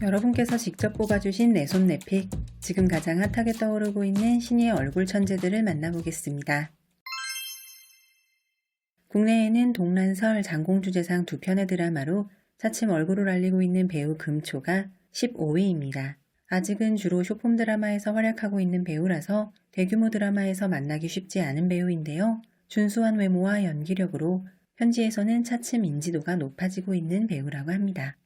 여러분께서 직접 뽑아주신 내손 내픽, 지금 가장 핫하게 떠오르고 있는 신예의 얼굴 천재들을 만나보겠습니다. 국내에는 동란설, 장공주제상 두 편의 드라마로 차츰 얼굴을 알리고 있는 배우 금초가 15위입니다. 아직은 주로 쇼폼 드라마에서 활약하고 있는 배우라서 대규모 드라마에서 만나기 쉽지 않은 배우인데요. 준수한 외모와 연기력으로 현지에서는 차츰 인지도가 높아지고 있는 배우라고 합니다.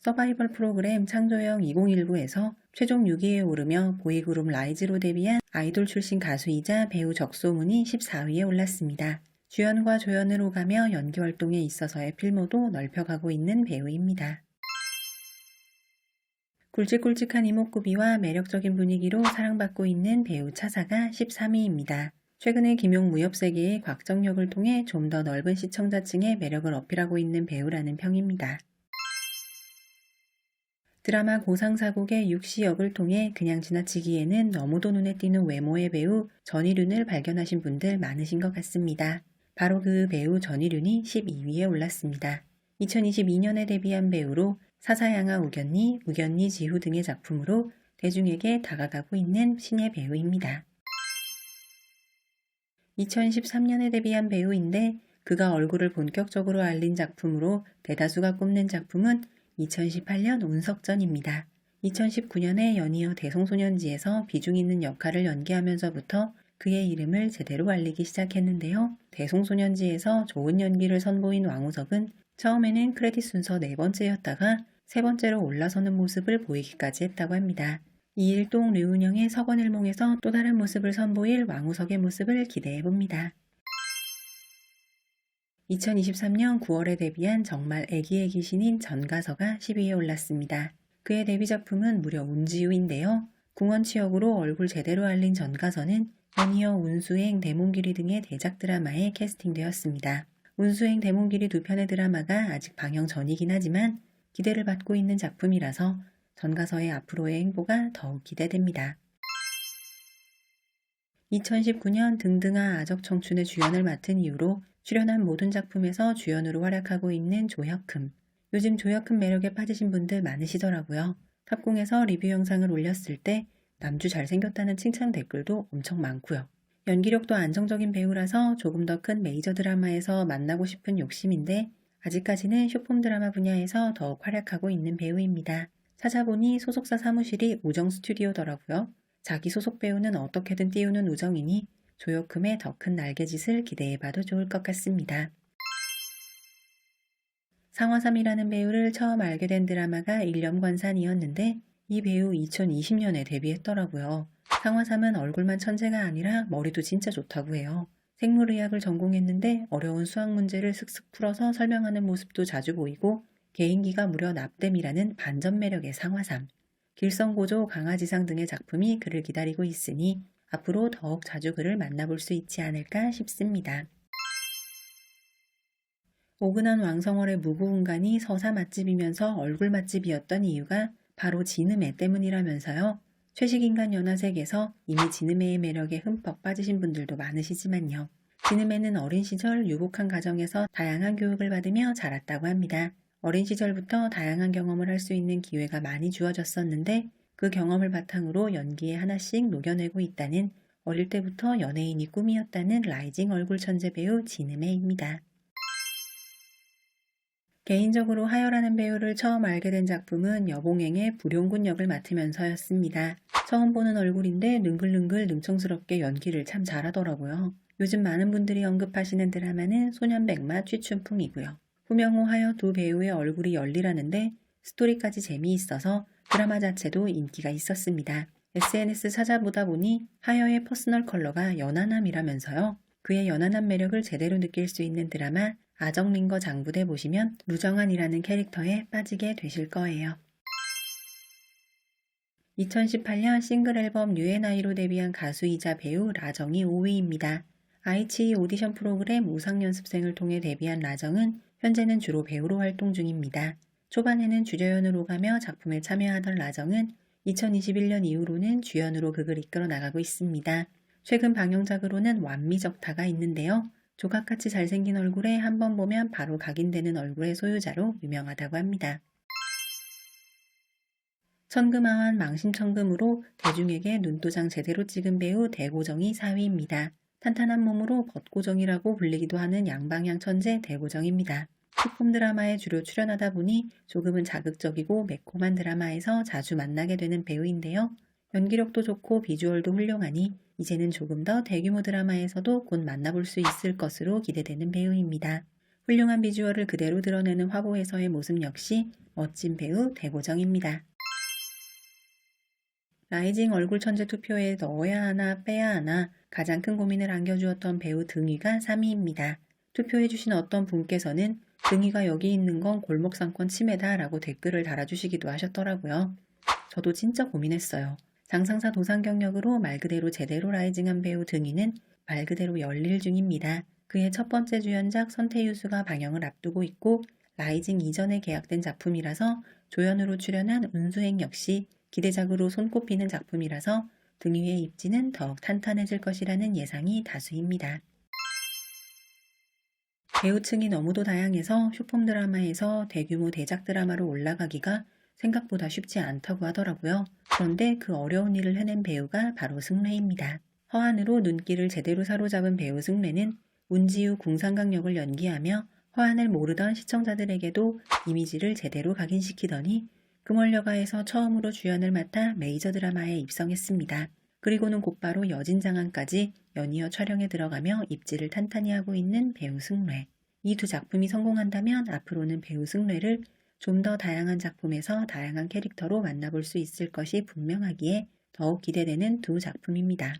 서바이벌 프로그램 창조형 2019에서 최종 6위에 오르며 보이그룹 라이즈로 데뷔한 아이돌 출신 가수이자 배우 적소문이 14위에 올랐습니다. 주연과 조연을 오가며 연기 활동에 있어서의 필모도 넓혀가고 있는 배우입니다. 굵직굵직한 이목구비와 매력적인 분위기로 사랑받고 있는 배우 차사가 13위입니다. 최근에 김용 무협세계의 곽정역을 통해 좀 더 넓은 시청자층의 매력을 어필하고 있는 배우라는 평입니다. 드라마 고상사국의 육시 역을 통해 그냥 지나치기에는 너무도 눈에 띄는 외모의 배우 전희륜을 발견하신 분들 많으신 것 같습니다. 바로 그 배우 전희륜이 12위에 올랐습니다. 2022년에 데뷔한 배우로 사사양아 우견니, 우견니 지후 등의 작품으로 대중에게 다가가고 있는 신예 배우입니다. 2013년에 데뷔한 배우인데 그가 얼굴을 본격적으로 알린 작품으로 대다수가 꼽는 작품은 2018년 운석전입니다. 2019년에 연이어 대성소년지에서 비중 있는 역할을 연기하면서부터 그의 이름을 제대로 알리기 시작했는데요. 대성소년지에서 좋은 연기를 선보인 왕우석은 처음에는 크레딧 순서 4번째였다가 3번째로 올라서는 모습을 보이기까지 했다고 합니다. 이일동 류은영의 서건일몽에서 또 다른 모습을 선보일 왕우석의 모습을 기대해봅니다. 2023년 9월에 데뷔한 정말 애기의 귀신인 전가서가 10위에 올랐습니다. 그의 데뷔 작품은 무려 운지우인데요. 궁원치역으로 얼굴 제대로 알린 전가서는 연이어 운수행, 대문길이 등의 대작 드라마에 캐스팅되었습니다. 운수행, 대문길이 두 편의 드라마가 아직 방영 전이긴 하지만 기대를 받고 있는 작품이라서 전가서의 앞으로의 행보가 더욱 기대됩니다. 2019년 등등아 아적청춘의 주연을 맡은 이후로 출연한 모든 작품에서 주연으로 활약하고 있는 조혁흠. 요즘 조혁흠 매력에 빠지신 분들 많으시더라고요. 탑공에서 리뷰 영상을 올렸을 때 남주 잘생겼다는 칭찬 댓글도 엄청 많고요. 연기력도 안정적인 배우라서 조금 더 큰 메이저 드라마에서 만나고 싶은 욕심인데 아직까지는 쇼폼 드라마 분야에서 더욱 활약하고 있는 배우입니다. 찾아보니 소속사 사무실이 우정 스튜디오더라고요. 자기 소속 배우는 어떻게든 띄우는 우정이니 조혁흠의 더 큰 날개짓을 기대해봐도 좋을 것 같습니다. 상화삼이라는 배우를 처음 알게 된 드라마가 일념관산이었는데 이 배우 2020년에 데뷔했더라고요. 상화삼은 얼굴만 천재가 아니라 머리도 진짜 좋다고 해요. 생물의학을 전공했는데 어려운 수학 문제를 슥슥 풀어서 설명하는 모습도 자주 보이고 개인기가 무려 납땜이라는 반전 매력의 상화삼. 길성고조, 강아지상 등의 작품이 그를 기다리고 있으니 앞으로 더욱 자주 그를 만나볼 수 있지 않을까 싶습니다. 오근한 왕성월의 무구운간이 서사 맛집이면서 얼굴 맛집이었던 이유가 바로 진음애 때문이라면서요. 최식인간 연화색에서 이미 진음애의 매력에 흠뻑 빠지신 분들도 많으시지만요. 진음애는 어린 시절 유복한 가정에서 다양한 교육을 받으며 자랐다고 합니다. 어린 시절부터 다양한 경험을 할 수 있는 기회가 많이 주어졌었는데 그 경험을 바탕으로 연기에 하나씩 녹여내고 있다는 어릴 때부터 연예인이 꿈이었다는 라이징 얼굴 천재 배우 진음애입니다. 개인적으로 하여라는 배우를 처음 알게 된 작품은 여봉행의 불용군 역을 맡으면서였습니다. 처음 보는 얼굴인데 능글능글 능청스럽게 연기를 참 잘하더라고요. 요즘 많은 분들이 언급하시는 드라마는 소년백마 취춘풍이고요. 후명호 하여 두 배우의 얼굴이 열리라는데 스토리까지 재미있어서 드라마 자체도 인기가 있었습니다. SNS 찾아보다 보니 하여의 퍼스널 컬러가 연하남이라면서요. 그의 연하남 매력을 제대로 느낄 수 있는 드라마 아정링거 장부대 보시면 루정한이라는 캐릭터에 빠지게 되실 거예요. 2018년 싱글 앨범 뉴앤아이로 데뷔한 가수이자 배우 라정이 5위입니다. 아이치 오디션 프로그램 우상연습생을 통해 데뷔한 라정은 현재는 주로 배우로 활동 중입니다. 초반에는 주저연으로 오가며 작품에 참여하던 라정은 2021년 이후로는 주연으로 극을 이끌어 나가고 있습니다. 최근 방영작으로는 완미적타가 있는데요. 조각같이 잘생긴 얼굴에 한 번 보면 바로 각인되는 얼굴의 소유자로 유명하다고 합니다. 천금하완 망신천금으로 대중에게 눈도장 제대로 찍은 배우 대고정이 4위입니다. 탄탄한 몸으로 벚고정이라고 불리기도 하는 양방향 천재 대고정입니다. 시콤 드라마에 주로 출연하다 보니 조금은 자극적이고 매콤한 드라마에서 자주 만나게 되는 배우인데요. 연기력도 좋고 비주얼도 훌륭하니 이제는 조금 더 대규모 드라마에서도 곧 만나볼 수 있을 것으로 기대되는 배우입니다. 훌륭한 비주얼을 그대로 드러내는 화보에서의 모습 역시 멋진 배우 대고정입니다. 라이징 얼굴 천재 투표에 넣어야 하나 빼야 하나 가장 큰 고민을 안겨주었던 배우 등위가 3위입니다. 투표해주신 어떤 분께서는 등위가 여기 있는 건 골목상권 침해다 라고 댓글을 달아주시기도 하셨더라고요. 저도 진짜 고민했어요. 장상사 도산 경력으로 말 그대로 제대로 라이징한 배우 등위는 말 그대로 열일 중입니다. 그의 첫 번째 주연작 선태유수가 방영을 앞두고 있고 라이징 이전에 계약된 작품이라서 조연으로 출연한 운수행 역시 기대작으로 손꼽히는 작품이라서 등위의 입지는 더욱 탄탄해질 것이라는 예상이 다수입니다. 배우층이 너무도 다양해서 쇼폼 드라마에서 대규모 대작 드라마로 올라가기가 생각보다 쉽지 않다고 하더라고요. 그런데 그 어려운 일을 해낸 배우가 바로 승래입니다. 허한으로 눈길을 제대로 사로잡은 배우 승래는 운지우 궁상각 역을 연기하며 허한을 모르던 시청자들에게도 이미지를 제대로 각인시키더니 금월여가에서 처음으로 주연을 맡아 메이저 드라마에 입성했습니다. 그리고는 곧바로 여진장안까지 연이어 촬영에 들어가며 입지를 탄탄히 하고 있는 배우 승래. 이 두 작품이 성공한다면 앞으로는 배우 승래를 좀 더 다양한 작품에서 다양한 캐릭터로 만나볼 수 있을 것이 분명하기에 더욱 기대되는 두 작품입니다.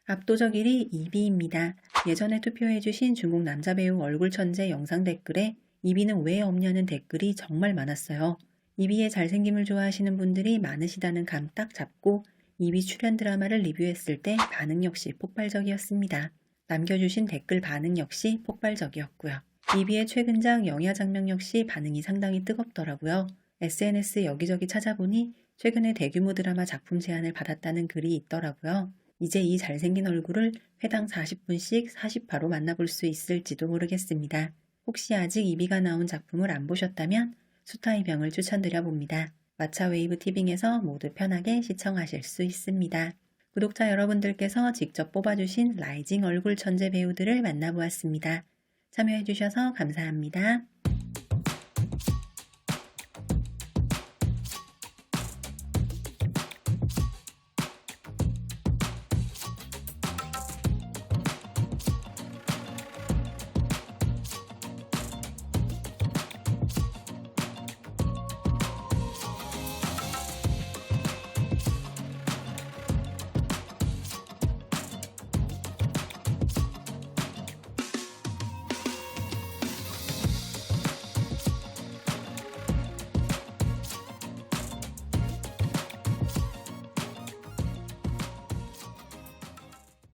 압도적 1위 이비입니다. 예전에 투표해주신 중국 남자 배우 얼굴 천재 영상 댓글에 이비는 왜 없냐는 댓글이 정말 많았어요. 이비의 잘생김을 좋아하시는 분들이 많으시다는 감 딱 잡고 이비 출연 드라마를 리뷰했을 때 반응 역시 폭발적이었습니다. 남겨주신 댓글 반응 역시 폭발적이었고요. 이비의 최근작 영야장명 역시 반응이 상당히 뜨겁더라고요. SNS 여기저기 찾아보니 최근에 대규모 드라마 작품 제안을 받았다는 글이 있더라고요. 이제 이 잘생긴 얼굴을 회당 40분씩 40화로 만나볼 수 있을지도 모르겠습니다. 혹시 아직 이비가 나온 작품을 안 보셨다면 수타의 병을 추천드려 봅니다. 왓챠 웨이브 티빙에서 모두 편하게 시청하실 수 있습니다. 구독자 여러분들께서 직접 뽑아주신 라이징 얼굴 천재 배우들을 만나보았습니다. 참여해주셔서 감사합니다.